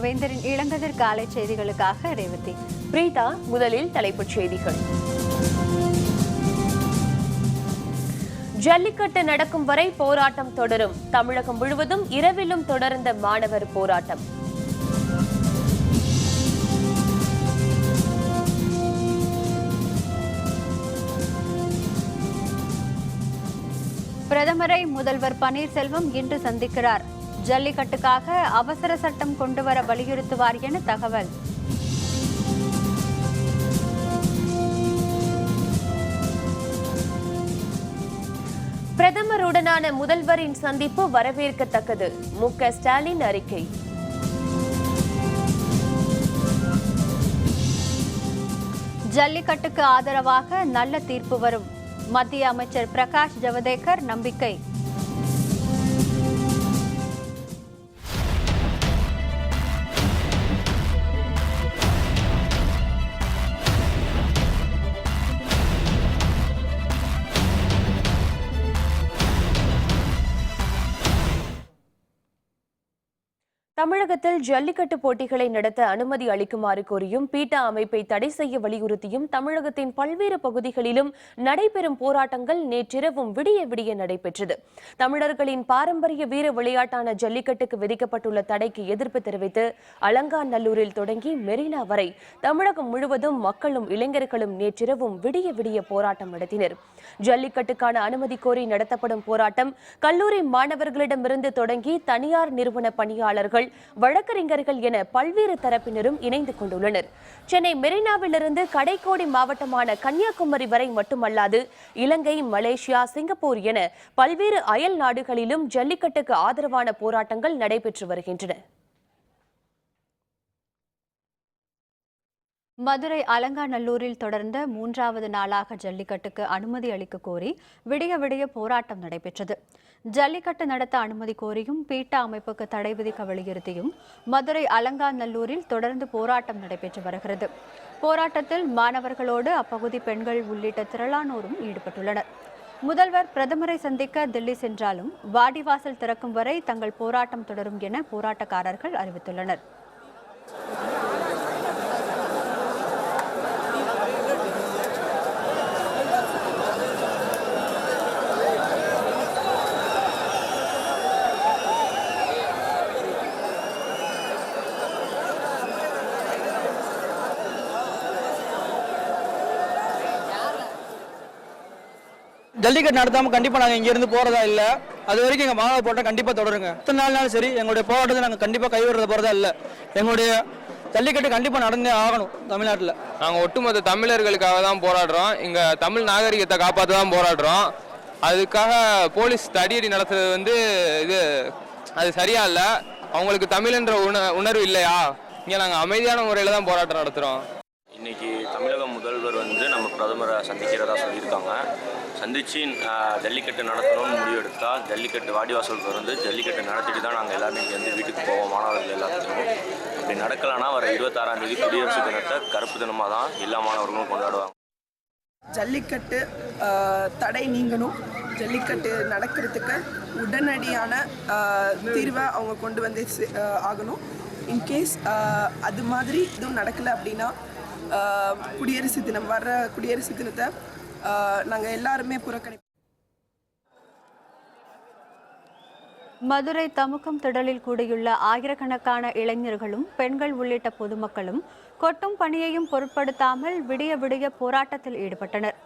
வேந்தரின் இளங்கதிர் காலை செய்திகளுக்காக ரேவதி. பிரீதா, முதலில் தலைப்புச் செய்திகள். ஜல்லிக்கட்டு நடக்கும் வரை போராட்டம் தொடரும். தமிழகம் முழுவதும் இரவிலும் தொடர்ந்த மாணவர் போராட்டம். பிரதமரை முதல்வர் பன்னீர்செல்வம் இன்று சந்திக்கிறார். ஜல்லிக்கட்டுக்காக அவசர சட்டம் கொண்டுவர வலியுறுத்துவார் என தகவல். பிரதமருடனான முதல்வரின் சந்திப்பு வரவேற்கத்தக்கது. மு.க. ஸ்டாலின் அறிக்கை. ஜல்லிக்கட்டுக்கு ஆதரவாக நல்ல தீர்ப்பு வரும். மத்திய அமைச்சர் பிரகாஷ் ஜவடேகர் நம்பிக்கை. தமிழகத்தில் ஜல்லிக்கட்டு போட்டிகளை நடத்த அனுமதி அளிக்குமாறு கோரியும் பீட்டா அமைப்பை தடை செய்ய வலியுறுத்தியும் தமிழகத்தின் பல்வேறு பகுதிகளிலும் நடைபெறும் போராட்டங்கள் நேற்றிரவும் விடிய விடிய நடைபெற்றது. தமிழர்களின் பாரம்பரிய வீர விளையாட்டான ஜல்லிக்கட்டுக்கு விதிக்கப்பட்டுள்ள தடைக்கு எதிர்ப்பு தெரிவித்து அலங்காநல்லூரில் தொடங்கி மெரினா வரை தமிழகம் முழுவதும் மக்களும் இளைஞர்களும் நேற்றிரவும் விடிய விடிய போராட்டம் நடத்தினர். ஜல்லிக்கட்டுக்கான அனுமதி கோரி நடத்தப்படும் போராட்டம் கல்லூரி மாணவர்களிடமிருந்து தொடங்கி தனியார் நிறுவன பணியாளர்கள், வழக்கறிஞர்கள் என பல்வேறு தரப்பினரும் இணைந்து கொண்டுள்ளனர். சென்னை மெரினாவிலிருந்து கடைக்கோடி மாவட்டமான கன்னியாகுமரி வரை மட்டுமல்லாது இலங்கை, மலேசியா, சிங்கப்பூர் என பல்வேறு அயல் நாடுகளிலும் ஜல்லிக்கட்டுக்கு ஆதரவான போராட்டங்கள் நடைபெற்று வருகின்றன. மதுரை அலங்காநல்லூரில் தொடர்ந்த 3வது நாளாக ஜல்லிக்கட்டுக்கு அனுமதி அளிக்க கோரி விடிய விடிய போராட்டம் நடைபெற்றது. ஜல்லிக்கட்டு நடத்த அனுமதி கோரியும் பீட்டா அமைப்புக்கு தடை விதிக்க வலியுறுத்தியும் மதுரை அலங்காநல்லூரில் தொடர்ந்து போராட்டம் நடைபெற்று வருகிறது. போராட்டத்தில் மாணவர்களோடு அப்பகுதி பெண்கள் உள்ளிட்ட திரளானோரும் ஈடுபட்டுள்ளனர். முதல்வர் பிரதமரை சந்திக்க தில்லி சென்றாலும் வாடிவாசல் திறக்கும் வரை தங்கள் போராட்டம் தொடரும் என போராட்டக்காரர்கள் அறிவித்துள்ளனர். ஜல்லிக்கட்டு நடத்தாமல் கண்டிப்பாக நாங்கள் இங்கேருந்து போகிறதா இல்லை. அது வரைக்கும் எங்கள் மாணவர் போராட்டம் கண்டிப்பாக தொடருங்க. எத்தனை நாள்னாலும் சரி எங்களுடைய போராட்டத்தை நாங்கள் கண்டிப்பாக கைவிடுறத போகிறதா இல்லை. எங்களுடைய ஜல்லிக்கட்டு கண்டிப்பாக நடந்தே ஆகணும். தமிழ்நாட்டில் நாங்கள் ஒட்டுமொத்த தமிழர்களுக்காக தான் போராடுறோம். இங்கே தமிழ் நாகரிகத்தை காப்பாற்ற தான் போராடுறோம். அதுக்காக போலீஸ் தடியடி நடத்துறது அது சரியா இல்லை. அவங்களுக்கு தமிழ்ன்ற உணர்வு இல்லையா? இங்கே நாங்கள் அமைதியான முறையில் தான் போராட்டம் நடத்துகிறோம். இன்னைக்கு தமிழக முதல்வர் நம்ம பிரதமரை சந்திக்கிறதா சொல்லியிருக்காங்க. சந்திச்சு ஜல்லிக்கட்டு நடத்தணும்னு முடிவெடுத்தால் ஜல்லிக்கட்டு வாடிவாசல் திறந்து ஜல்லிக்கட்டு நடத்திட்டு தான் நாங்கள் எல்லாருமே இங்கேருந்து வீட்டுக்கு போவோம். மாணவர்கள் எல்லாத்துக்கும் இப்படி நடக்கலைன்னா வர 26ஆம் தேதி குடியரசு தினத்தை கருப்பு தினமாக தான் எல்லா மாணவர்களும் கொண்டாடுவாங்க. ஜல்லிக்கட்டு தடை நீங்கணும். ஜல்லிக்கட்டு நடக்கிறதுக்கு உடனடியான தீர்வை அவங்க கொண்டு வந்து ஆகணும். இன்கேஸ் அது மாதிரி எதுவும் நடக்கலை அப்படின்னா குடியரசு தினத்தை நாங்கள் எல்லாருமே புறக்கணிப்போம். மதுரை தமுக்கம் திடலில் கூடியுள்ள ஆயிரக்கணக்கான இளைஞர்களும் பெண்கள் உள்ளிட்ட பொதுமக்களும் கொட்டும் பணியையும் பொருட்படுத்தாமல் விடிய விடிய போராட்டத்தில் ஈடுபட்டனர்.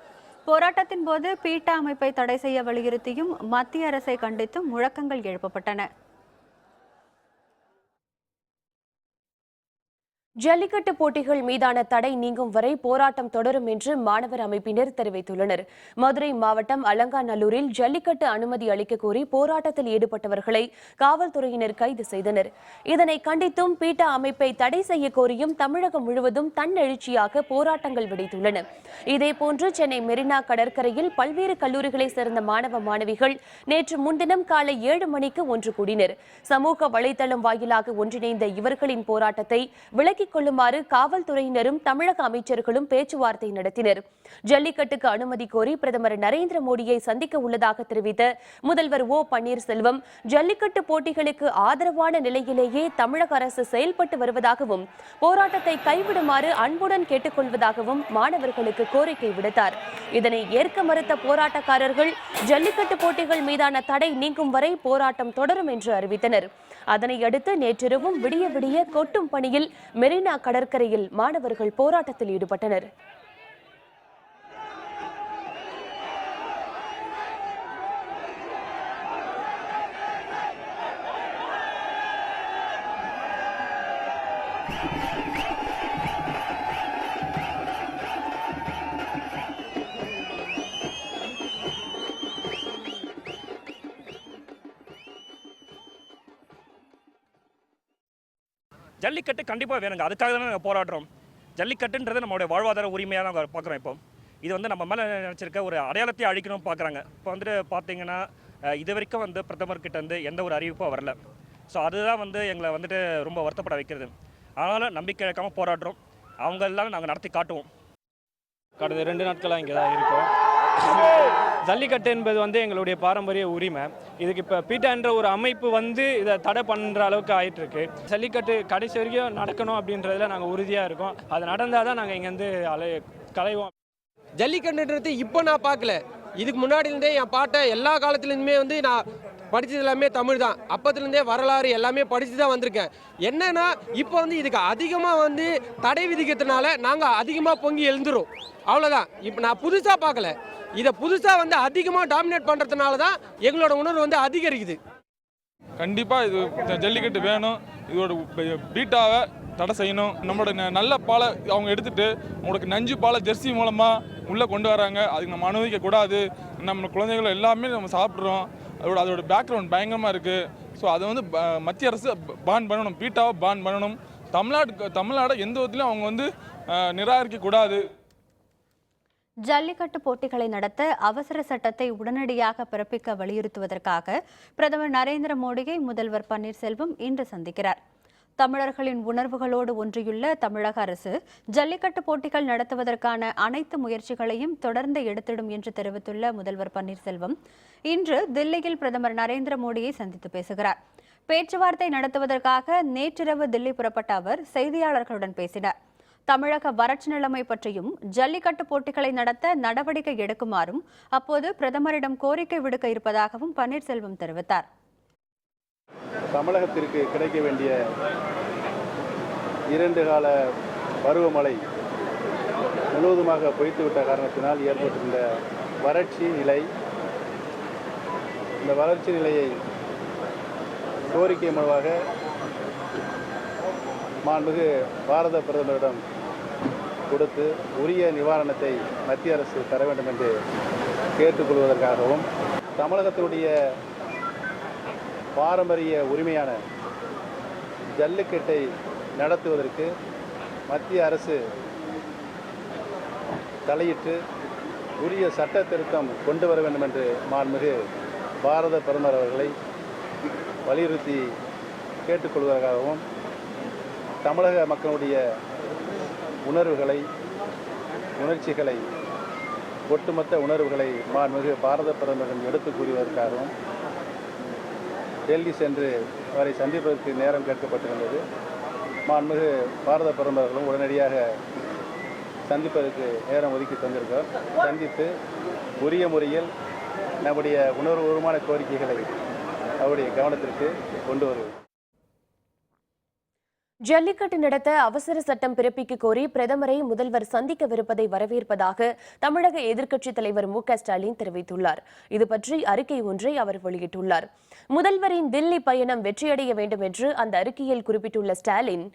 போராட்டத்தின் போது பீட்டா அமைப்பை தடை செய்ய வலியுறுத்தியும் மத்திய அரசை கண்டித்தும் முழக்கங்கள் எழுப்பப்பட்டன. ஜல்லிக்கட்டு போட்டிகள் மீதான தடை நீங்கும் வரை போராட்டம் தொடரும் என்று மாணவர் அமைப்பினர் தெரிவித்துள்ளனர். மதுரை மாவட்டம் அலங்காநல்லூரில் ஜல்லிக்கட்டு அனுமதி அளிக்க கோரி போராட்டத்தில் ஈடுபட்டவர்களை காவல்துறையினர் கைது செய்தனர். இதனை கண்டித்தும் பீட்டா அமைப்பை தடை செய்ய கோரியும் தமிழகம் முழுவதும் தன்னெழுச்சியாக போராட்டங்கள் வெடித்துள்ளன. இதேபோன்று சென்னை மெரினா கடற்கரையில் பல்வேறு கல்லூரிகளைச் சேர்ந்த மாணவ மாணவிகள் நேற்று முன்தினம் காலை 7 மணிக்கு ஒன்று கூடினர். சமூக வலைதளம் வாயிலாக ஒன்றிணைந்த இவர்களின் போராட்டத்தை விலக்கி விலகிக் கொள்ளுமாறு காவல்துறையினரும் தமிழக அமைச்சர்களும் பேச்சுவார்த்தை நடத்தினர். ஜல்லிக்கட்டுக்கு அனுமதி கோரி பிரதமர் நரேந்திர மோடியை சந்திக்க உள்ளதாக தெரிவித்த முதல்வர் ஓ பன்னீர்செல்வம், ஜல்லிக்கட்டு போட்டிகளுக்கு ஆதரவான நிலையிலேயே தமிழக அரசு செயல்பட்டு வருவதாகவும் போராட்டத்தை கைவிடுமாறு அன்புடன் கேட்டுக்கொள்வதாகவும் மாணவர்களுக்கு கோரிக்கை விடுத்தார். இதனை ஏற்க மறுத்த போராட்டக்காரர்கள் ஜல்லிக்கட்டு போட்டிகள் மீதான தடை நீங்கும் வரை போராட்டம் தொடரும் என்று அறிவித்தனர். அதனையடுத்து நேற்றிரவும் விடிய விடிய கொட்டும் பணியில் மெரினா கடற்கரையில் மாணவர்கள் போராட்டத்தில் ஈடுபட்டனர். ஜல்லிக்கட்டு கண்டிப்பாக வேணுங்க. அதுக்காக தானே நாங்கள் போராடுறோம். ஜல்லிக்கட்டுன்றது நம்மளுடைய வாழ்வாதார உரிமையாக நாங்கள் பார்க்குறோம். இப்போ இது நம்ம மேலே நினச்சிருக்க ஒரு அடையாளத்தை அழிக்கணும்னு பார்க்குறாங்க. இப்போ பார்த்தீங்கன்னா இது வரைக்கும் பிரதமர்கிட்ட எந்த ஒரு அறிவிப்பும் வரல. ஸோ அதுதான் எங்களை ரொம்ப வருத்தப்பட வைக்கிறது. அதனால் நம்பிக்கை இழக்காமல் போராடுறோம். அவங்க எல்லாம் நாங்கள் நடத்தி காட்டுவோம். கடந்த 2 நாட்களாக இங்கே தான் இருக்கோம். ஜல்லிக்கட்டு என்பது எங்களுடைய பாரம்பரிய உரிமை. இதுக்கு இப்போ பீட்டான்ற ஒரு அமைப்பு இதை தடை பண்ணுற அளவுக்கு ஆயிட்டுருக்கு. ஜல்லிக்கட்டு கடைசி வரைக்கும் நடக்கணும் அப்படின்றதுல நாங்கள் உறுதியாக இருக்கோம். அது நடந்தால் தான் நாங்கள் இங்கேருந்து கலைவோம். ஜல்லிக்கட்டுன்றது இப்போ நான் பார்க்கல. இதுக்கு முன்னாடிலேருந்தே என் பாட்டை எல்லா காலத்துலேருந்துமே நான் படித்தது எல்லாமே தமிழ் தான். அப்பத்துலேருந்தே வரலாறு எல்லாமே படித்து தான் வந்திருக்கேன். என்னன்னா இப்போ இதுக்கு அதிகமாக தடை விதிக்கிறதுனால நாங்கள் அதிகமாக பொங்கி எழுந்துரும். அவ்வளோதான். இப்போ நான் புதுசாக பார்க்கல. இதை புதுசாக அதிகமாக டாமினேட் பண்ணுறதுனால தான் எங்களோட உணர்வு அதிகரிக்குது. கண்டிப்பாக இது ஜல்லிக்கட்டு வேணும். இதோட பீட்டாவை தடை செய்யணும். நம்மளோட நல்ல பாலை அவங்க எடுத்துகிட்டு உங்களுக்கு நஞ்சு பாலை ஜெர்சி மூலமாக உள்ளே கொண்டு வராங்க. அதுக்கு நம்ம அனுமதிக்க கூடாது. நம்ம குழந்தைகள் எல்லாமே நம்ம சாப்பிட்றோம். அதோட பேக்ரவுண்ட் பயங்கரமாக இருக்குது. ஸோ அதை மத்திய அரசு பான் பண்ணணும். பீட்டாவை பான் பண்ணணும். தமிழ்நாடு எந்த விதத்திலையும் அவங்க நிராகரிக்கக்கூடாது. ஜல்லிக்கட்டு போட்டிகளை நடத்த அவசர சட்டத்தை உடனடியாக பிறப்பிக்க வலியுறுத்துவதற்காக பிரதமர் நரேந்திர மோடியை முதல்வர் பன்னீர்செல்வம் இன்று சந்திக்கிறார். தமிழர்களின் உணர்வுகளோடு ஒன்றியுள்ள தமிழக அரசு ஜல்லிக்கட்டு போட்டிகள் நடத்துவதற்கான அனைத்து முயற்சிகளையும் தொடர்ந்து எடுத்திடும் என்று தெரிவித்துள்ள முதல்வர் பன்னீர்செல்வம் இன்று தில்லியில் பிரதமர் நரேந்திர மோடியை சந்தித்து பேசுகிறார். பேச்சுவார்த்தை நடத்துவதற்காக நேற்றிரவு தில்லி புறப்பட்ட அவர் செய்தியாளர்களுடன் பேசினார். தமிழக வறட்சி நிலைமை பற்றியும் ஜல்லிக்கட்டு போட்டிகளை நடத்த நடவடிக்கை எடுக்குமாறும் அப்போது பிரதமரிடம் கோரிக்கை விடுக்க இருப்பதாகவும் பன்னீர்செல்வம் தெரிவித்தார். தமிழகத்திற்கு கிடைக்க வேண்டிய 2 கால பருவமழை முழுவதுமாக பொய்த்துவிட்ட காரணத்தினால் ஏற்பட்டிருந்த வறட்சி நிலை, இந்த வறட்சி நிலையை கோரிக்கை மூலமாக மாண்புமிகு பாரத பிரதமரிடம் கொடுத்து உரிய நிவாரணத்தை மத்திய அரசு தர வேண்டும் என்று கேட்டுக்கொள்வதற்காகவும் தமிழகத்தினுடைய பாரம்பரிய உரிமையான ஜல்லிக்கட்டை நடத்துவதற்கு மத்திய அரசு தலையிட்டு உரிய சட்ட திருத்தம் கொண்டு வர வேண்டும் என்று மாண்புமிகு பாரத பிரதமர் அவர்களை வலியுறுத்தி கேட்டுக்கொள்வதற்காகவும் தமிழக மக்களுடைய உணர்வுகளை, உணர்ச்சிகளை, ஒட்டுமொத்த உணர்வுகளை மாண்புமிகு பாரத பிரதமரிடம் எடுத்துக் கூறுவதற்காகவும் டெல்லி சென்று அவரை சந்திப்பதற்கு நேரம் கேட்கப்பட்டிருந்தது. மாண்புமிகு பாரத பிரதமர்களும் உடனடியாக சந்திப்பதற்கு நேரம் ஒதுக்கி தந்திருக்கார். சந்தித்து உரிய முறையில் நம்முடைய உணர்வுபூர்வமான கோரிக்கைகளை அவருடைய கவனத்திற்கு கொண்டு வருவது. ஜல்லிக்கட்டு நடத்த அவசர சட்டம் பிறப்பிக்க கோரி பிரதமரை முதல்வர் சந்திக்கவிருப்பதை வரவேற்பதாக தமிழக எதிர்க்கட்சித் தலைவர் மு.க.ஸ்டாலின் தெரிவித்துள்ளார். இது பற்றி அறிக்கை ஒன்றை அவர் வெளியிட்டுள்ளார். முதல்வரின் தில்லி பயணம் வெற்றியடைய வேண்டும் என்று அந்த அறிக்கையில் குறிப்பிட்டுள்ள ஸ்டாலின்,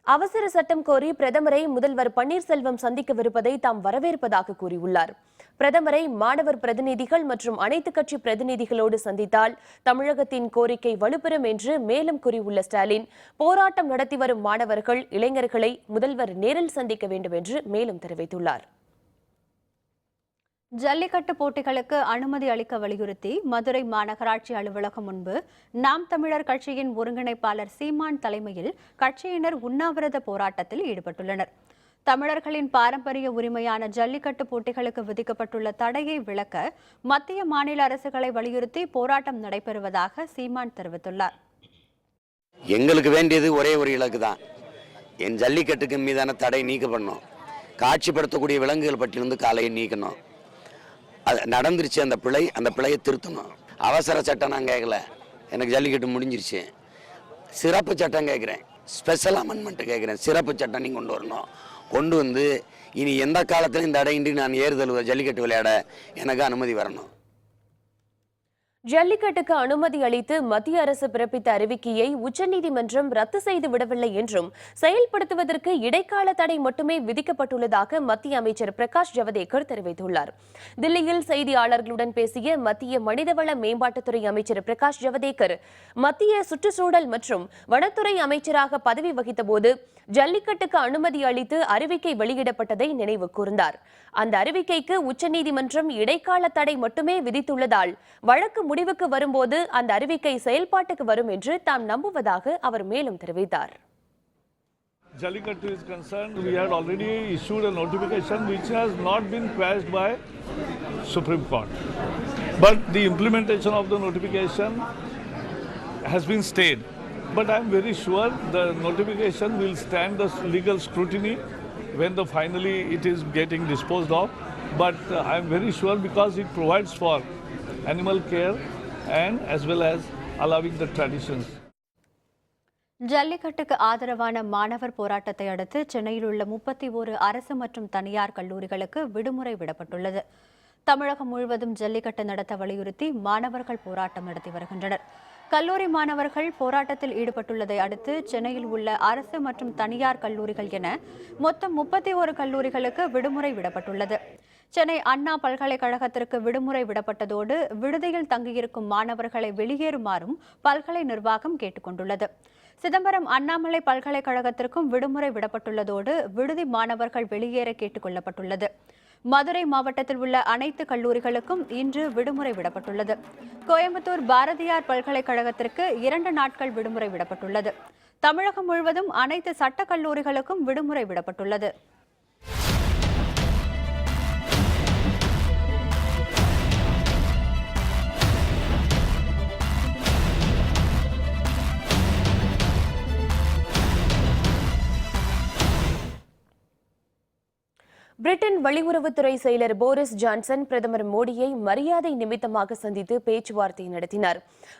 அவசர சட்டம் கோரி பிரதமரை முதல்வர் பன்னீர்செல்வம் சந்திக்கவிருப்பதை தாம் வரவேற்பதாக கூறியுள்ளார். பிரதமரை மாணவர் பிரதிநிதிகள் மற்றும் அனைத்து கட்சி பிரதிநிதிகளோடு சந்தித்தால் தமிழகத்தின் கோரிக்கை வலுப்பெறும் என்று மேலும் கூறியுள்ள ஸ்டாலின், போராட்டம் நடத்தி வரும் மாணவர்கள், இளைஞர்களை முதல்வர் நேரில் சந்திக்க வேண்டும் என்று மேலும் தெரிவித்துள்ளார். ஜல்லிக்கட்டு போட்டிகளுக்கு அனுமதி அளிக்க வலியுறுத்தி மதுரை மாநகராட்சி அலுவலகம் முன்பு நாம் தமிழர் கட்சியின் ஒருங்கிணைப்பாளர் சீமான் தலைமையில் கட்சியினர் உண்ணாவிரத போராட்டத்தில் ஈடுபட்டுள்ளனர். தமிழர்களின் பாரம்பரிய உரிமையான ஜல்லிக்கட்டு போட்டிகளுக்கு விதிக்கப்பட்டுள்ள தடையை விலக்க மத்திய மாநில அரசுகளை வலியுறுத்தி போராட்டம் நடைபெறுவதாக சீமான் தெரிவித்துள்ளார். எங்களுக்கு வேண்டியது ஒரே ஒரு இலக்கு தான். என் ஜல்லிக்கட்டுக்கு மீதான தடை நீக்கப்படணும். காட்சிப்படுத்தக்கூடிய விலங்குகள் பட்டியலிருந்து காலையை நீக்கணும். அது நடந்துருச்சு. அந்த பிழையை திருத்தணும். அவசர சட்டம் நான் கேட்கல. எனக்கு ஜல்லிக்கட்டு முடிஞ்சிருச்சு. சிறப்பு சட்டம் கேட்குறேன். ஸ்பெஷல் அமெண்ட்மெண்ட் கேட்குறேன். சிறப்பு சட்டம் நீங்கள் கொண்டு வரணும். கொண்டு வந்து இனி எந்த காலத்திலும் இந்த தடையின்றி நான் ஏறுதல் ஜல்லிக்கட்டு விளையாட எனக்கு அனுமதி வரணும். ஜல்லிக்கட்டுக்கு அனுமதி அளித்து மத்திய அரசு பிறப்பித்த அறிவிக்கையை உச்சநீதிமன்றம் ரத்து செய்து விடவில்லை என்றும் செயல்படுத்துவதற்கு இடைக்கால தடை மட்டுமே விதிக்கப்பட்டுள்ளதாக மத்திய அமைச்சர் பிரகாஷ் ஜவடேகர் தெரிவித்துள்ளார். தில்லியில் செய்தியாளர்களுடன் பேசிய மத்திய மனிதவள மேம்பாட்டுத்துறை அமைச்சர் பிரகாஷ் ஜவடேகர் மத்திய சுற்றுச்சூழல் மற்றும் வனத்துறை அமைச்சராக பதவி வகித்தபோது ஜல்லிக்கட்டுக்கு அனுமதி அளித்து அறிவிக்கை வெளியிடப்பட்டதை நினைவு கூர்ந்தார். அந்த அறிவிக்கைக்கு உச்சநீதிமன்றம் இடைக்கால தடை மட்டுமே விதித்துள்ளதால் வழக்கு முடிவுக்கு வரும்போது அந்த அறிவிக்கை செயல்பாட்டுக்கு வரும் என்று தாம் நம்புவதாக அவர் மேலும் தெரிவித்தார். Jallikattu is concerned, we had already issued a notification which has not been quashed by Supreme Court. But the implementation of the notification has been stayed. But I am very sure the notification will stand the legal scrutiny when finally it is getting disposed of. But I am very sure because it provides for animal care and as well as allowing the traditions. ஜல்லிக்கட்டுக்கு ஆதரவான மாணவர் போராட்டத்தை அடுத்து சென்னையில் உள்ள 31 அரசு மற்றும் தனியார் கல்லூரிகளுக்கு விடுமுறை விடப்பட்டுள்ளது. தமிழகம் முழுவதும் ஜல்லிக்கட்டு நடத்த வலியுறுத்தி மாணவர்கள் போராட்டம் நடத்தி வருகின்றனர். கல்லூரி மாணவர்கள் போராட்டத்தில் ஈடுபட்டுள்ளதை அடுத்து சென்னையில் உள்ள அரசு மற்றும் தனியார் கல்லூரிகள் என மொத்தம் 31 கல்லூரிகளுக்கு விடுமுறை விடப்பட்டுள்ளது. சென்னை அண்ணா பல்கலைக்கழகத்திற்கு விடுமுறை விடப்பட்டதோடு விடுதியில் தங்கியிருக்கும் மாணவர்களை வெளியேறுமாறும் பல்கலை நிர்வாகம் கேட்டுக் கொண்டுள்ளது. சிதம்பரம் அண்ணாமலை பல்கலைக்கழகத்திற்கும் விடுமுறை விடப்பட்டுள்ளதோடு விடுதி மாணவர்கள் வெளியேற கேட்டுக் கொள்ளப்பட்டுள்ளது. மதுரை மாவட்டத்தில் உள்ள அனைத்து கல்லூரிகளுக்கும் இன்று விடுமுறை விடப்பட்டுள்ளது. கோயம்புத்தூர் பாரதியார் பல்கலைக்கழகத்திற்கு 2 நாட்கள் விடுமுறை விடப்பட்டுள்ளது. தமிழகம் முழுவதும் அனைத்து சட்டக் கல்லூரிகளுக்கும் விடுமுறை விடப்பட்டுள்ளது. பிரிட்டன் வெளியுறவுத்துறை செயலர் போரிஸ் ஜான்சன் பிரதமர் மோடியை மரியாதை நிமித்தமாக சந்தித்து பேச்சுவார்த்தை நடத்தினார்.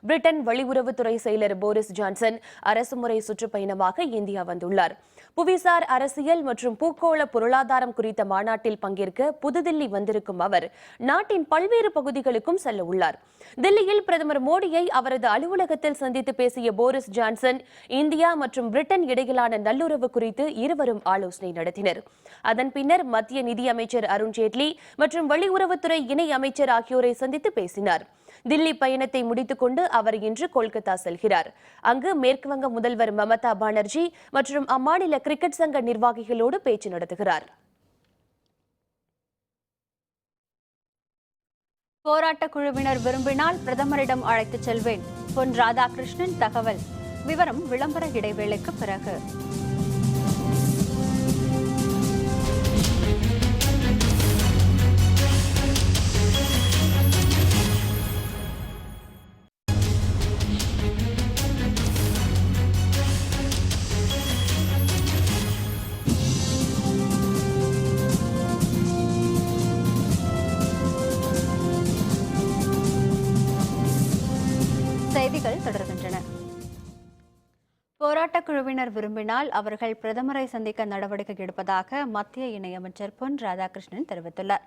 பிரிட்டன் வெளியுறவுத்துறை செயலர் போரிஸ் ஜான்சன் அரசுமுறை சுற்றுப்பயணமாக இந்தியா வந்துள்ளார். புவிசார் அரசியல் மற்றும் பூகோள பொருளாதாரம் குறித்த மாநாட்டில் பங்கேற்க புதுதில்லி வந்திருக்கும் அவர் நாட்டின் பல்வேறு பகுதிகளுக்கும் செல்ல உள்ளார். தில்லியில் பிரதமர் மோடியை அவரது அலுவலகத்தில் சந்தித்து பேசிய போரிஸ் ஜான்சன் இந்தியா மற்றும் பிரிட்டன் இடையிலான நல்லுறவு குறித்து இருவரும் ஆலோசனை நடத்தினர். அதன் பின்னர் மத்திய நிதியமைச்சர் அருண் ஜேட்லி மற்றும் வெளியுறவுத்துறை இணை அமைச்சர் ஆகியோரை சந்தித்து பேசினார். தில்லி பயணத்தை முடித்துக் கொண்டு அவர் இன்று கொல்கத்தா செல்கிறார். அங்கு மேற்குவங்க முதல்வர் மமதா பானர்ஜி மற்றும் அம்மாநில கிரிக்கெட் சங்க நிர்வாகிகளோடு பேச்சு நடத்துகிறார். போராட்டக் குழுவினர் விரும்பினால் பிரதமரிடம் அழைத்துச் செல்வேன். பொன் ராதாகிருஷ்ணன் தகவல். விவரம் விளம்பர இடைவேளைக்கு பிறகு. செய்திகள் தொடர்கின்றன. போராட்டக் குழுவினர் விரும்பினால் அவர்கள் பிரதமரை சந்திக்க நடவடிக்கை எடுப்பதாக மத்திய இணையமைச்சர் பொன் ராதாகிருஷ்ணன் தெரிவித்துள்ளார்.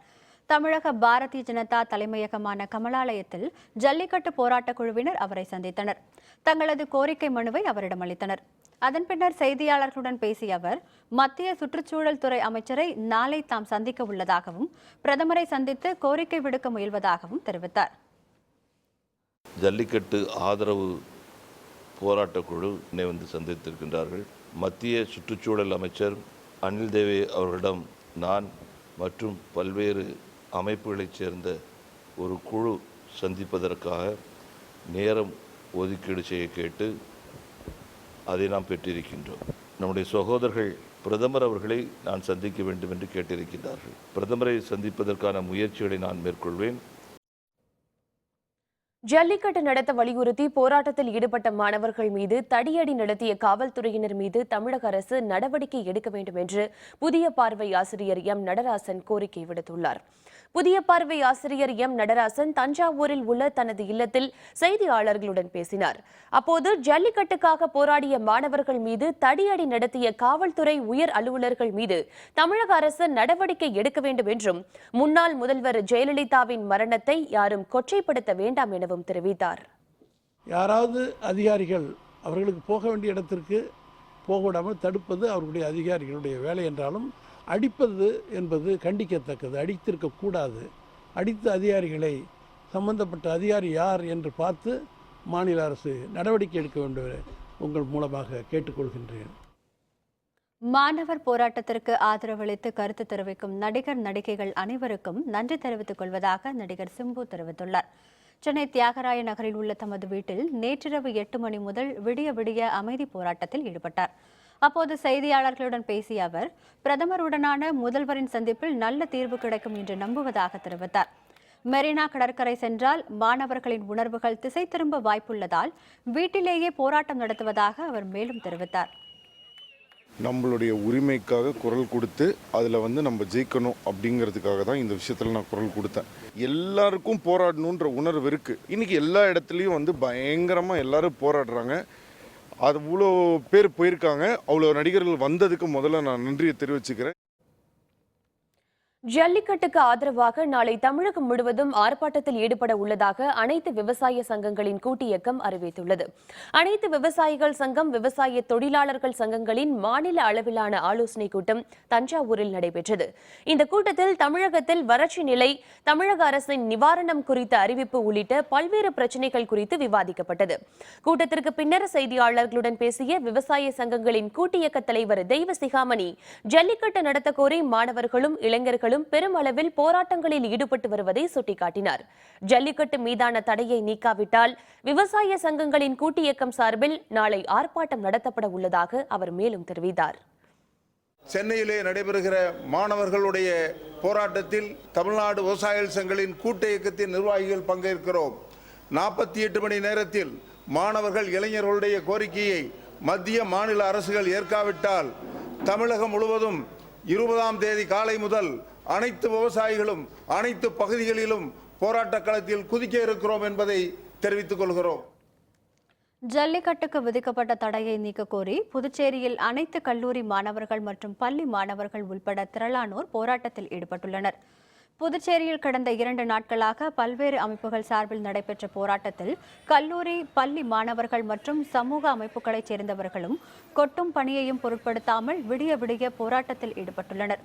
தமிழக பாரதிய ஜனதா தலைமையகமான கமலாலயத்தில் ஜல்லிக்கட்டு போராட்டக் குழுவினர் அவரை சந்தித்தனர். தங்களது கோரிக்கை மனுவை அவரிடம் அளித்தனர். அதன் பின்னர் செய்தியாளர்களுடன் பேசிய அவர் மத்திய சுற்றுச்சூழல் துறை அமைச்சரை நாளை தாம் சந்திக்க உள்ளதாகவும் பிரதமரை சந்தித்து கோரிக்கை விடுக்க முயல்வதாகவும் தெரிவித்தார். ஜல்லிக்கட்டு ஆதரவு போராட்டக் குழு வந்து சந்தித்திருக்கின்றார்கள். மத்திய சுற்றுச்சூழல் அமைச்சர் அனில் தேவே அவர்களிடம் நான் மற்றும் பல்வேறு அமைப்புகளைச் சேர்ந்த ஒரு குழு சந்திப்பதற்காக நேரம் ஒதுக்கீடு செய்ய கேட்டு அதை நாம் பெற்றிருக்கின்றோம். நம்முடைய சகோதரர்கள் பிரதமர் அவர்களை நான் சந்திக்க வேண்டும் என்று கேட்டிருக்கிறார்கள். பிரதமரை சந்திப்பதற்கான முயற்சிகளை நான் மேற்கொள்வேன். ஜல்லிக்கட்டு நடத்த வலியுறுத்தி போராட்டத்தில் ஈடுபட்ட மாணவர்கள் மீது தடியடி நடத்திய காவல்துறையினர் மீது தமிழக அரசு நடவடிக்கை எடுக்க வேண்டும் என்று புதிய பார்வை ஆசிரியர் எம் நடராசன் கோரிக்கை விடுத்துள்ளார். புதிய பார்வை ஆசிரியர் எம் நடராசன் தஞ்சாவூரில் உள்ள தனது இல்லத்தில் செய்தியாளர்களுடன் பேசினார். அப்போது ஜல்லிக்கட்டுக்காக போராடிய மாணவர்கள் மீது தடியடி நடத்திய காவல்துறை உயர் அலுவலர்கள் மீது தமிழக அரசு நடவடிக்கை எடுக்க வேண்டும் என்றும் முன்னாள் முதல்வர் ஜெயலலிதாவின் மரணத்தை யாரும் கொச்சைப்படுத்த வேண்டாம் எனவும் தெரிவித்தார். யாராவது அதிகாரிகள் அவர்களுக்கு போக வேண்டிய இடத்திற்கு போக விடாமல் தடுப்பது அவர்களுடைய அதிகாரிகளுடைய வேலை என்றாலும் அடிப்பது என்பது கண்டிக்கத்தக்கது. அடித்திருக்கக்கூடாது. அடித்த அதிகாரிகளை சம்பந்தப்பட்ட அதிகாரி யார் என்று பார்த்து மாநில அரசு நடவடிக்கை எடுக்க வேண்டும் உங்கள் மூலமாக கேட்டுக்கொள்கின்றேன். மாணவர் போராட்டத்திற்கு ஆதரவளித்து கருத்து தெரிவிக்கும் நடிகர் நடிகைகள் அனைவருக்கும் நன்றி தெரிவித்துக் கொள்வதாக நடிகர் சிம்பு தெரிவித்துள்ளார். சென்னை தியாகராய நகரில் உள்ள தமது வீட்டில் நேற்றிரவு 8 மணி முதல் விடிய விடிய அமைதி போராட்டத்தில் ஈடுபட்டார். அப்போது செய்தியாளர்களுடன் பேசிய அவர் பிரதமருடனான முதல்வரின் சந்திப்பில் நல்ல தீர்வு கிடைக்கும் என்று நம்புவதாக தெரிவித்தார். மெரினா கடற்கரை சென்றால் மாணவர்களின் உணர்வுகள் திசை திரும்ப வாய்ப்புள்ளதால் வீட்டிலேயே போராட்டம் நடத்துவதாக அவர் மேலும் தெரிவித்தார். நம்மளுடைய உரிமைக்காக குரல் கொடுத்து அதில் நம்ம ஜெயிக்கணும் அப்படிங்கிறதுக்காக தான் இந்த விஷயத்தில் நான் குரல் கொடுத்தேன். எல்லாருக்கும் போராடணுன்ற உணர்வு இருக்குது. இன்றைக்கி எல்லா இடத்துலையும் பயங்கரமாக எல்லாரும் போராடுறாங்க. அது அவ்வளோ பேர் போயிருக்காங்க. அவ்வளோ நடிகர்கள் வந்ததுக்கு முதல்ல நான் நன்றியை தெரிவிச்சுக்கிறேன். ஜல்லிக்கட்டுக்கு ஆதரவாக நாளை தமிழகம் முழுவதும் ஆர்ப்பாட்டத்தில் ஈடுபட உள்ளதாக அனைத்து விவசாய சங்கங்களின் கூட்டு இயக்கம் அறிவித்துள்ளது. அனைத்து விவசாயிகள் சங்கம், விவசாய தொழிலாளர்கள் சங்கங்களின் மாநில அளவிலான ஆலோசனைக் கூட்டம் தஞ்சாவூரில் நடைபெற்றது. இந்த கூட்டத்தில் தமிழகத்தில் வறட்சி நிலை, தமிழக அரசின் நிவாரணம் குறித்த அறிவிப்பு உள்ளிட்ட பல்வேறு பிரச்சினைகள் குறித்து விவாதிக்கப்பட்டது. கூட்டத்திற்கு பின்னர் செய்தியாளர்களுடன் பேசிய விவசாய சங்கங்களின் கூட்டு இயக்க தலைவர் தெய்வசிகாமணி, ஜல்லிக்கட்டு நடத்த கோரி மாணவர்களும் இளைஞர்களும் பெருமளவில் போராட்டங்களில் ஈடுபட்டு வருவதை சுட்டிக்காட்டினார். ஜல்லிக்கட்டு மீதான தடையை நீக்காவிட்டால் விவசாய சங்கங்களின் கூட்டு இயக்கம் சார்பில் நாளை ஆர்ப்பாட்டம் நடத்தப்பட உள்ளதாக அவர் மேலும் தெரிவித்தார். சென்னையிலே நடைபெறுகிற மாணவர்களுடைய போராட்டத்தில் தமிழ்நாடு விவசாயிகள் சங்கங்களின் கூட்டு இயக்கத்தின் நிர்வாகிகள் பங்கேற்கிறோம். 48 மணி நேரத்தில் மாணவர்கள் இளைஞர்களுடைய கோரிக்கையை மத்திய மாநில அரசுகள் ஏற்காவிட்டால் தமிழகம் முழுவதும் 20ஆம் தேதி காலை முதல் அனைத்து விவசாயிகளும் அனைத்து பகுதிகளிலும் போராட்ட களத்தில் குதிக்க இருக்கிறோம் என்பதை தெரிவித்துக் கொள்கிறோம். ஜல்லிக்கட்டுக்கு விதிக்கப்பட்ட தடையை நீக்க கோரி புதுச்சேரியில் அனைத்து கல்லூரி மாணவர்கள் மற்றும் பள்ளி மாணவர்கள் உள்பட திரளானோர் போராட்டத்தில் ஈடுபட்டுள்ளனர். புதுச்சேரியில் கடந்த 2 நாட்களாக பல்வேறு அமைப்புகள் சார்பில் நடைபெற்ற போராட்டத்தில் கல்லூரி, பள்ளி மாணவர்கள் மற்றும் சமூக அமைப்புகளைச் சேர்ந்தவர்களும் கொட்டும் பணியையும் பொருட்படுத்தாமல் விடிய விடிய போராட்டத்தில் ஈடுபட்டுள்ளனர்.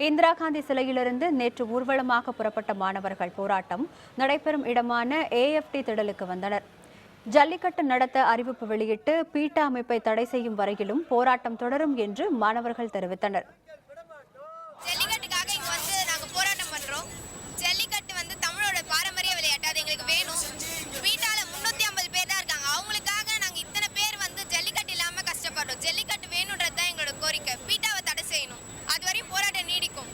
இந்திரா காந்தி சிலையிலிருந்து நேற்று ஊர்வலமாக புறப்பட்ட மாணவர்கள் போராட்டம் நடைபெறும் இடமான AFT திடலுக்கு வந்தனர். ஜல்லிக்கட்டு நடத்த அறிவிப்பு வெளியிட்டு பீட்டா அமைப்பை தடை செய்யும் வரையிலும் போராட்டம் தொடரும் என்று மாணவர்கள் தெரிவித்தனர். ஜல்லிக்கட்டுக்காக இங்க வந்து நாங்க போராட்டம் பண்றோம். ஜல்லிக்கட்டு தமிழோட பாரம்பரிய விளையாட்டு, அது எங்களுக்கு வேணும். பீட்டால 350 பேர் தான் இருக்காங்க. அவங்களுக்காக நாங்க இத்தனை பேர் ஜல்லிக்கட்டு இல்லாம கஷ்டப்படுறோம். ஜல்லிக்கட்டு வேணும்ன்றது தான் எங்களோட கோரிக்கை. பீட்டாவை தடை செய்யணும். அதுவரையும் போராட்டம் நீடிக்கும்.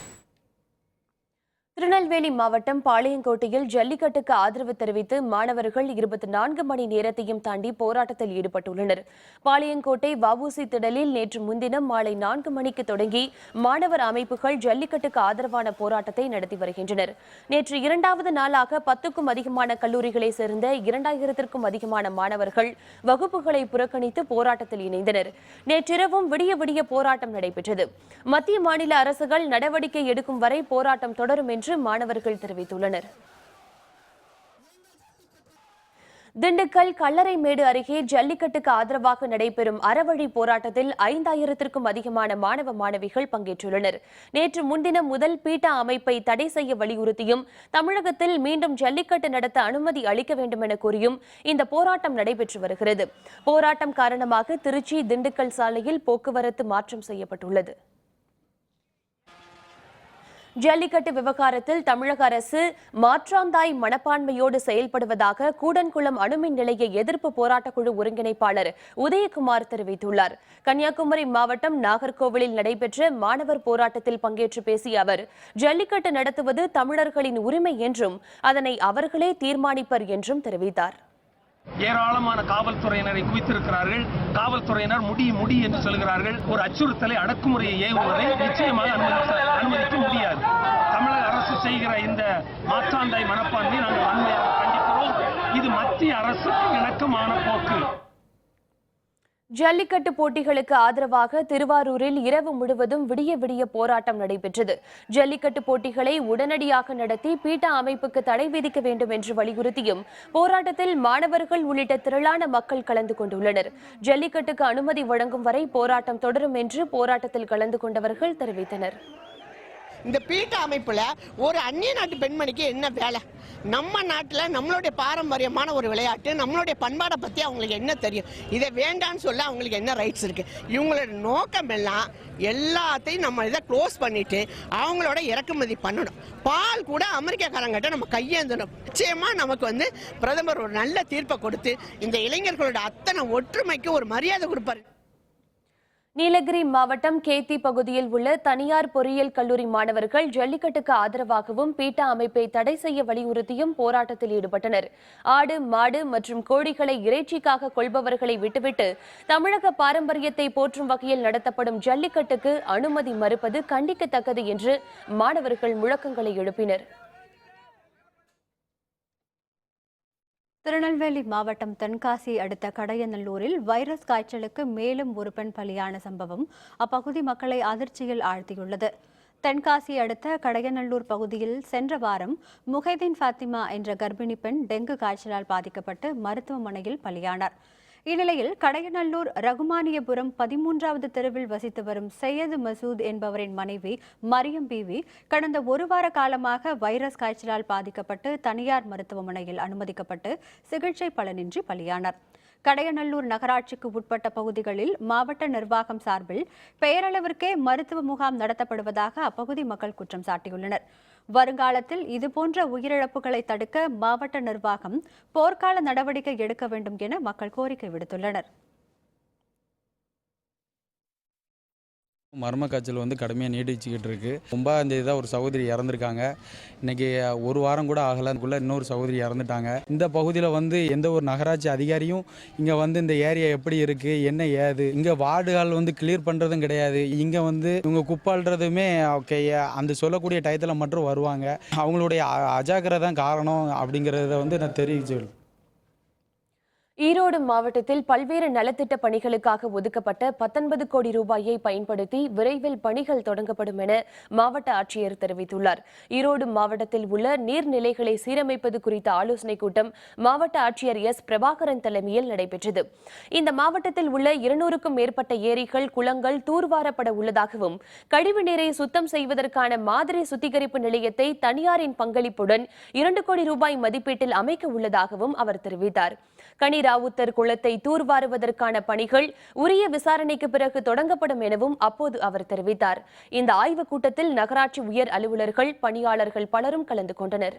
திருநெல்வேலி மாவட்டம் பாளையங்கோட்டையில் ஜல்லிக்கட்டுக்கு ஆதரவு தெரிவித்து மாணவர்கள் 24 மணி நேரத்தையும் தாண்டி போராட்டத்தில் ஈடுபட்டுள்ளனர். பாளையங்கோட்டை வஉசி திடலில் நேற்று முன்தினம் மாலை 4 மணிக்கு தொடங்கி மாணவர் அமைப்புகள் ஜல்லிக்கட்டுக்கு ஆதரவான போராட்டத்தை நடத்தி வருகின்றனர். நேற்று 2வது நாளாக 10க்கும் அதிகமான கல்லூரிகளை சேர்ந்த 2000க்கும் அதிகமான மாணவர்கள் வகுப்புகளை புறக்கணித்து போராட்டத்தில் இணைந்தனர். நேற்றிரவும் விடிய விடிய போராட்டம் நடைபெற்றது. மத்திய மாநில அரசுகள் நடவடிக்கை எடுக்கும் வரை போராட்டம் தொடரும் என்று மாணவர்கள் தெரிவித்துள்ளனர். திண்டுக்கல் கல்லறைமேடு அருகே ஜல்லிக்கட்டுக்கு ஆதரவாக நடைபெறும் அறவழி போராட்டத்தில் 5000க்கும் அதிகமான மாணவ மாணவிகள் பங்கேற்றுள்ளனர். நேற்று முன்தினம் முதல் பீட்டா அமைப்பை தடை செய்ய வலியுறுத்தியும் தமிழகத்தில் மீண்டும் ஜல்லிக்கட்டு நடத்த அனுமதி அளிக்க வேண்டும் என கூறியும் இந்த போராட்டம் நடைபெற்று வருகிறது. போராட்டம் காரணமாக திருச்சி திண்டுக்கல் சாலையில் போக்குவரத்து மாற்றம் செய்யப்பட்டுள்ளது. ஜல்லிக்கட்டு விவகாரத்தில் தமிழக அரசு மாற்றாந்தாய் மனப்பான்மையோடு செயல்படுவதாக கூடன்குளம் அணுமின் நிலைய எதிர்ப்பு போராட்டக்குழு ஒருங்கிணைப்பாளர் உதயகுமார் தெரிவித்துள்ளார். கன்னியாகுமரி மாவட்டம் நாகர்கோவிலில் நடைபெற்ற மாணவர் போராட்டத்தில் பங்கேற்று பேசிய அவர், ஜல்லிக்கட்டு நடத்துவது தமிழர்களின் உரிமை என்றும் அதனை அவர்களே தீர்மானிப்பர் என்றும் தெரிவித்தார். ஏராளமான காவல்துறையினரை குவித்திருக்கிறார்கள். காவல்துறையினர் முடி என்று சொல்கிறார்கள். ஒரு அச்சுறுத்தலை, அடக்குமுறையை ஏவுவதை நிச்சயமாக அனுமதிக்க முடியாது. தமிழக அரசு செய்கிற இந்த மாற்றாந்தாய் மனப்பான்மை நாங்கள் வன்மையாக கண்டிக்கிறோம். இது மத்திய அரசுக்கு இணக்கமான போக்கு. ஜல்லிக்கட்டு போட்டிகளுக்கு ஆதரவாக திருவாரூரில் இரவு முழுவதும் விடிய விடிய போராட்டம் நடைபெற்றது. ஜல்லிக்கட்டு போட்டிகளை உடனடியாக நடத்தி பீட்டா அமைப்புக்கு தடை விதிக்க வேண்டும் என்று வலியுறுத்தியும் போராட்டத்தில் மாணவர்கள் உள்ளிட்ட திரளான மக்கள் கலந்து கொண்டுள்ளனர். ஜல்லிக்கட்டுக்கு அனுமதி வழங்கும் வரை போராட்டம் தொடரும் என்று போராட்டத்தில் கலந்து கொண்டவர்கள் தெரிவித்தனர். இந்த பீட்டா அமைப்புல ஒரு அந்நிய நாட்டு பெண்மணிக்கு என்ன வேலை? நம்ம நாட்டில் நம்மளுடைய பாரம்பரியமான ஒரு விளையாட்டு, நம்மளுடைய பண்பாடை பற்றி அவங்களுக்கு என்ன தெரியும்? இதை வேண்டான்னு சொல்ல அவங்களுக்கு என்ன ரைட்ஸ் இருக்கு? இவங்களோட நோக்கம் எல்லாம் எல்லாத்தையும் நம்ம இதை க்ளோஸ் பண்ணிட்டு அவங்களோட இறக்குமதி பண்ணணும். பால் கூட அமெரிக்காக்காரங்கிட்ட நம்ம கையேந்தணும். நிச்சயமா நமக்கு பிரதமர் ஒரு நல்ல தீர்ப்பை கொடுத்து இந்த இளைஞர்களோட அத்தனை ஒற்றுமைக்கு ஒரு மரியாதை கொடுப்பாரு. நீலகிரி மாவட்டம் கேத்தி பகுதியில் உள்ள தனியார் பொறியியல் கல்லூரி மாணவர்கள் ஜல்லிக்கட்டுக்கு ஆதரவாகவும் பீட்டா அமைப்பை தடை செய்ய வலியுறுத்தியும் போராட்டத்தில் ஈடுபட்டனர். ஆடு, மாடு மற்றும் கோழிகளை இறைச்சிக்காக கொள்பவர்களை விட்டுவிட்டு தமிழக பாரம்பரியத்தை போற்றும் வகையில் நடத்தப்படும் ஜல்லிக்கட்டுக்கு அனுமதி மறுப்பது கண்டிக்கத்தக்கது என்று மாணவர்கள் முழக்கங்களை எழுப்பினர். திருநெல்வேலி மாவட்டம் தென்காசி அடுத்த கடையநல்லூரில் வைரஸ் காய்ச்சலுக்கு மேலும் ஒரு பெண் பலியான சம்பவம் அப்பகுதி மக்களை அதிர்ச்சியில் ஆழ்த்தியுள்ளது. தென்காசி அடுத்த கடையநல்லூர் பகுதியில் சென்ற வாரம் முஹைதீன் ஃபாத்திமா என்ற கர்ப்பிணி பெண் டெங்கு காய்ச்சலால் பாதிக்கப்பட்டு மருத்துவமனையில் பலியானார். இந்நிலையில் கடையநல்லூர் ரகுமானியபுரம் 13வது தெருவில் வசித்து வரும் சையது மசூத் என்பவரின் மனைவி மரியம் பீவி கடந்த ஒரு வார காலமாக வைரஸ் காய்ச்சலால் பாதிக்கப்பட்டு தனியார் மருத்துவமனையில் அனுமதிக்கப்பட்டு சிகிச்சை பலனின்றி பலியானார். கடையநல்லூர் நகராட்சிக்கு உட்பட்ட பகுதிகளில் மாவட்ட நிர்வாகம் சார்பில் பெயரளவிற்கே மருத்துவ முகாம் நடத்தப்படுவதாக அப்பகுதி மக்கள் குற்றம் சாட்டியுள்ளனர். வருங்காலத்தில் இதுபோன்ற உயிரிழப்புகளை தடுக்க மாவட்ட நிர்வாகம் போர்க்கால நடவடிக்கை எடுக்க வேண்டும் என மக்கள் கோரிக்கை விடுத்துள்ளனர். மர்ம காய்ச்சல் கடுமையாக நீடிச்சுக்கிட்டு இருக்கு. 9ஆம் தேதி தான் ஒரு சகோதரி இறந்துருக்காங்க. இன்னைக்கு ஒரு வாரம் கூட ஆகலக்குள்ள இன்னொரு சகோதரி இறந்துட்டாங்க. இந்த பகுதியில் எந்த ஒரு நகராட்சி அதிகாரியும் இங்கே இந்த ஏரியா எப்படி இருக்கு என்ன ஏது இங்கே வார்டுகள் கிளியர் பண்ணுறதும் கிடையாது. இங்கே இவங்க குப்பாடுறதுமே ஓகே அந்த சொல்லக்கூடிய டயத்தில் மட்டும் வருவாங்க. அவங்களுடைய அஜாக்கிரதை தான் காரணம் அப்படிங்கிறத நான் தெரிவிச்சு. ஈரோடு மாவட்டத்தில் பல்வேறு நலத்திட்ட பணிகளுக்காக ஒதுக்கப்பட்ட 19 கோடி ரூபாயை பயன்படுத்தி விரைவில் பணிகள் தொடங்கப்படும் என மாவட்ட ஆட்சியர் தெரிவித்துள்ளார். ஈரோடு மாவட்டத்தில் உள்ள நீர்நிலைகளை சீரமைப்பது குறித்த ஆலோசனைக் கூட்டம் மாவட்ட ஆட்சியர் எஸ். பிரபாகரன் தலைமையில் நடைபெற்றது. இந்த மாவட்டத்தில் உள்ள 200க்கும் மேற்பட்ட ஏரிகள், குளங்கள் தூர்வாரப்பட உள்ளதாகவும் கழிவு நீரை சுத்தம் செய்வதற்கான மாதிரி சுத்திகரிப்பு நிலையத்தை தனியாரின் பங்களிப்புடன் 2 கோடி ரூபாய் மதிப்பீட்டில் அமைக்க உள்ளதாகவும் அவர் தெரிவித்தார். கனிராவுத்தர் குளத்தை தூர்வாருவதற்கான பணிகள் உரிய விசாரணைக்கு பிறகு தொடங்கப்படும் எனவும் அப்போது அவர் தெரிவித்தார். இந்த ஆய்வுக் கூட்டத்தில் நகராட்சி உயர் அலுவலர்கள், பணியாளர்கள் பலரும் கலந்து கொண்டனர்.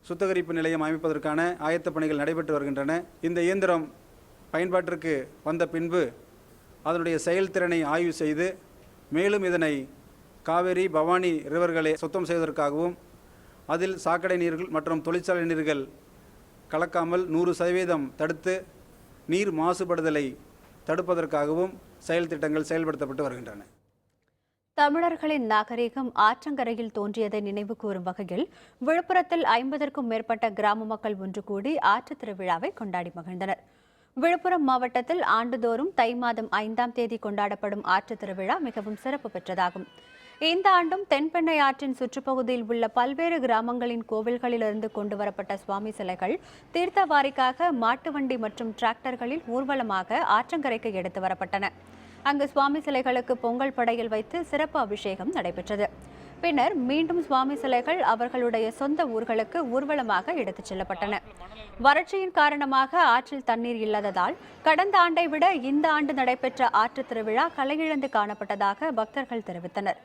சுத்திகரிப்பு நிலையம் அமைப்பதற்கான ஆயத்த பணிகள் நடைபெற்று வருகின்றன. இந்த இயந்திரம் பயன்பாட்டிற்கு வந்த பின்பு அதனுடைய செயல்திறனை ஆய்வு செய்து மேலும் இதனை காவேரி, பவானி ரிவர்களை சுத்தம் செய்வதற்காகவும் அதில் சாக்கடை நீர்கள் மற்றும் தொழிற்சாலை நீர்கள் கலக்காமல் 100% தடுத்து நீர் மாசுபடுதலை தடுப்பதற்காகவும் செயல் திட்டங்கள் செயல்படுத்தப்பட்டு வருகின்றன. தமிழர்களின் நாகரிகம் ஆற்றங்கரையில் தோன்றியதை நினைவு கூறும் வகையில் விழுப்புரத்தில் 50க்கும் மேற்பட்ட கிராம மக்கள் ஒன்று கூடி ஆற்றுத் திருவிழாவை கொண்டாடி மகிழ்ந்தனர். விழுப்புரம் மாவட்டத்தில் ஆண்டுதோறும் தை மாதம் 5ஆம் தேதி கொண்டாடப்படும் ஆற்றுத் திருவிழா மிகவும் சிறப்பு பெற்றதாகும். இந்த ஆண்டும் தென்பெண்ணை ஆற்றின் சுற்றுப்பகுதியில் உள்ள பல்வேறு கிராமங்களின் கோவில்களிலிருந்து கொண்டுவரப்பட்ட சுவாமி சிலைகள் தீர்த்தவாரிக்காக மாட்டு வண்டி மற்றும் டிராக்டர்களில் ஊர்வலமாக ஆற்றங்கரைக்கு எடுத்து வரப்பட்டன. அங்கு சுவாமி சிலைகளுக்கு பொங்கல் படையல் வைத்து சிறப்பு அபிஷேகம் நடைபெற்றது. பின்னர் மீண்டும் சுவாமி சிலைகள் அவர்களுடைய சொந்த ஊர்களுக்கு ஊர்வலமாக எடுத்துச் செல்லப்பட்டன. வறட்சியின் காரணமாக ஆற்றில் தண்ணீர் இல்லாததால் கடந்த ஆண்டை விட இந்த ஆண்டு நடைபெற்ற ஆற்றுத் திருவிழா கலையிழந்து காணப்பட்டதாக பக்தர்கள் தெரிவித்தனர்.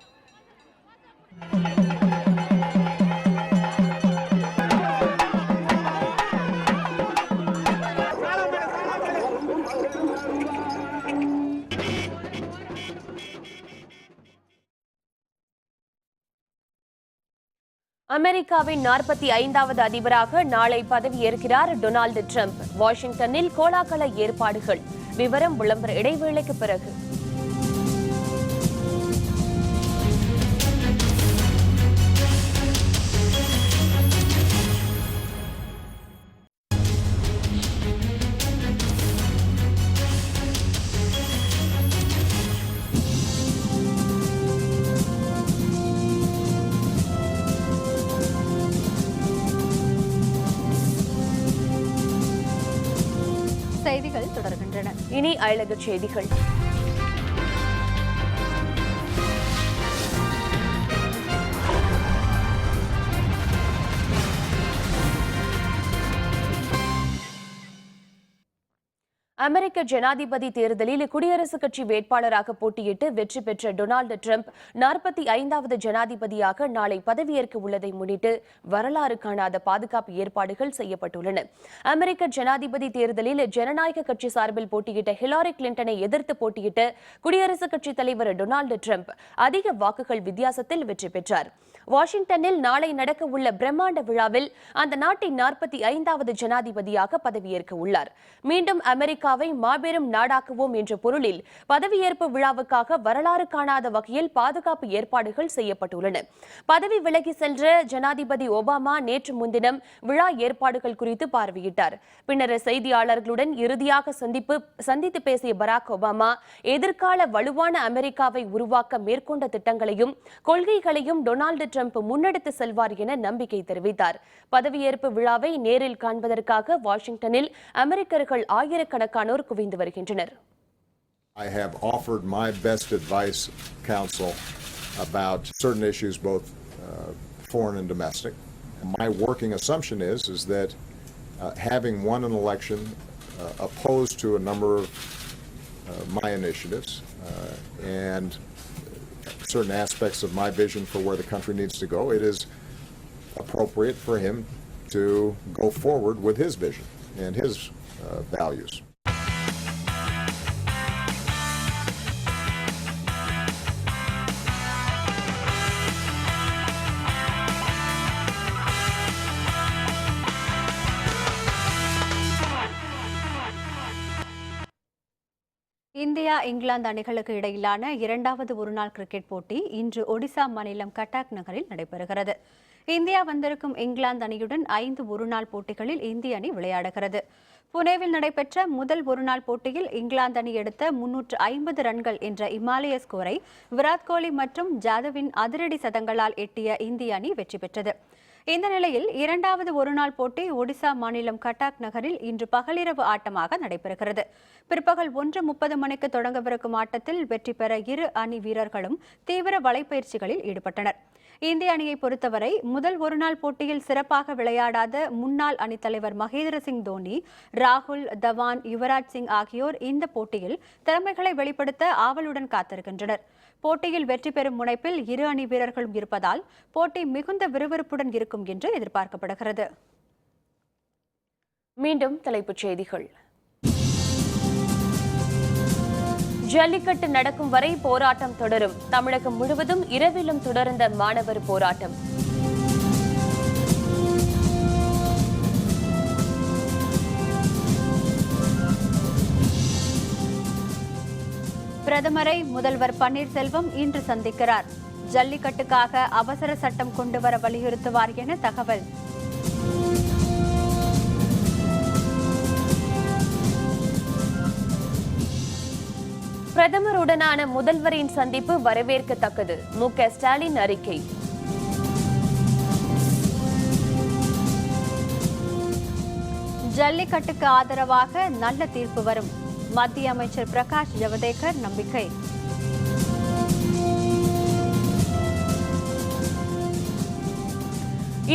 அமெரிக்காவின் 45வது அதிபராக நாளை பதவியேற்கிறார் டொனால்டு டிரம்ப். வாஷிங்டனில் கோலாகல ஏற்பாடுகள். விவரம் விளம்பர இடைவேளைக்கு பிறகு. செய்திகள் தொடர்கின்றன. இனி அயலக செய்திகள். அமெரிக்க ஜனாதிபதி தேர்தலில் குடியரசுக் கட்சி வேட்பாளராக போட்டியிட்டு வெற்றி பெற்ற டொனால்டு டிரம்ப் 45வது ஜனாதிபதியாக நாளை பதவியேற்க உள்ளதை முன்னிட்டு வரலாறு காணாத பாதுகாப்பு ஏற்பாடுகள் செய்யப்பட்டுள்ளன. அமெரிக்க ஜனாதிபதி தேர்தலில் ஜனநாயக கட்சி சார்பில் போட்டியிட்ட ஹிலாரி கிளின்டனை எதிர்த்து போட்டியிட்ட குடியரசுக் கட்சித் தலைவர் டொனால்டு டிரம்ப் அதிக வாக்குகள் வித்தியாசத்தில் வெற்றி பெற்றார். வாஷிங்டனில் நாளை நடக்க உள்ள பிரம்மாண்ட விழாவில் அந்த நாட்டின் 45வது ஜனாதிபதியாக பதவியேற்க உள்ளார். மீண்டும் அமெரிக்காவை மாபெரும் நாடாக்குவோம் என்ற பொருளில் பதவியேற்பு விழாவுக்காக வரலாறு காணாத வகையில் பாதுகாப்பு ஏற்பாடுகள் செய்யப்பட்டுள்ளன. பதவி விலகி சென்ற ஜனாதிபதி ஒபாமா நேற்று முன்தினம் விழா ஏற்பாடுகள் குறித்து பார்வையிட்டார். பின்னர் செய்தியாளர்களுடன் இறுதியாக சந்தித்து பேசிய பராக் ஒபாமா எதிர்கால வலுவான அமெரிக்காவை உருவாக்க மேற்கொண்ட திட்டங்களையும் கொள்கைகளையும் டொனால்டு டிரம்ப் முன்னெடுத்து செல்வார் என நம்பிக்கை தெரிவித்தார். பதவியேற்பு விழாவை நேரில் காண்பதற்காக வாஷிங்டனில் அமெரிக்கர்கள் ஆயிரக்கணக்கானோர் குவிந்து வருகின்றனர். I have offered my best advice, counsel about certain issues, both foreign and domestic. My working assumption is that having won an election opposed to a number of my initiatives and certain aspects of my vision for where the country needs to go, it is appropriate for him to go forward with his vision and his values. India England அணிகளுக்கு இடையிலான 2வது ஒருநாள் cricket போட்டி இன்று ஒடிசா மாநிலம் கட்டாக் நகரில் நடைபெறுகிறது. India வந்திருக்கும் இங்கிலாந்து அணியுடன் 5 ஒருநாள் போட்டிகளில் இந்திய அணி விளையாடுகிறது. புனேவில் நடைபெற்ற முதல் ஒருநாள் போட்டியில் இங்கிலாந்து அணி எடுத்த 350 ரன்கள் என்ற இமாலய ஸ்கோரை விராட் கோலி மற்றும் ஜாதவின் அதிரடி சதங்களால் எட்டிய இந்திய அணி வெற்றி பெற்றது. இந்த நிலையில் 2வது ஒருநாள் போட்டி ஒடிசா மாநிலம் கட்டாக் நகரில் இன்று பகலிரவு ஆட்டமாக நடைபெறுகிறது. பிற்பகல் 1:30 மணிக்கு தொடங்கவிருக்கும் ஆட்டத்தில் வெற்றி பெற இரு அணி வீரர்களும் தீவிர வலைப்பயிற்சிகளில் ஈடுபட்டனர். இந்திய அணியை பொறுத்தவரை முதல் ஒருநாள் போட்டியில் சிறப்பாக விளையாடாத முன்னாள் அணித்தலைவர் மகேந்திர சிங் தோனி, ராகுல், தவான், யுவராஜ் சிங் ஆகியோர் இந்த போட்டியில் திறமைகளை வெளிப்படுத்த ஆவலுடன் காத்திருக்கின்றனர். போட்டியில் வெற்றி பெறும் முனைப்பில் இரு அணி வீரர்களும் இருப்பதால் போட்டி மிகுந்த விறுவிறுப்புடன் இருக்கும் என்று எதிர்பார்க்கப்படுகிறது. மீண்டும் தலைப்புச் செய்திகள். ஜல்லிக்கட்டு நடக்கும் வரை போராட்டம் தொடரும். தமிழகம் முழுவதும் இரவிலும் தொடர்ந்த மாணவர் போராட்டம். பிரதமரை முதல்வர் பன்னீர்செல்வம் இன்று சந்திக்கிறார். ஜல்லிக்கட்டுக்காக அவசர சட்டம் கொண்டுவர வலியுறுத்துவார் என தகவல். பிரதமருடனான முதல்வரின் சந்திப்பு வரவேற்கத்தக்கது. மு.க. ஸ்டாலின் அறிக்கை. ஜல்லிக்கட்டுக்கு ஆதரவாக நல்ல தீர்ப்பு வரும். மத்திய அமைச்சர் பிரகாஷ் ஜவடேகர் நம்பிக்கை.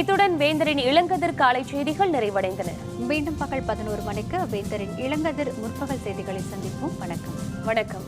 இத்துடன் வேந்தரின் இளங்கதிர் காலை செய்திகள் நிறைவடைந்தன. மீண்டும் பகல் 11 மணிக்கு வேந்தரின் இளங்கதிர் முற்பகல் செய்திகளில் சந்திப்போம். வணக்கம். வணக்கம்.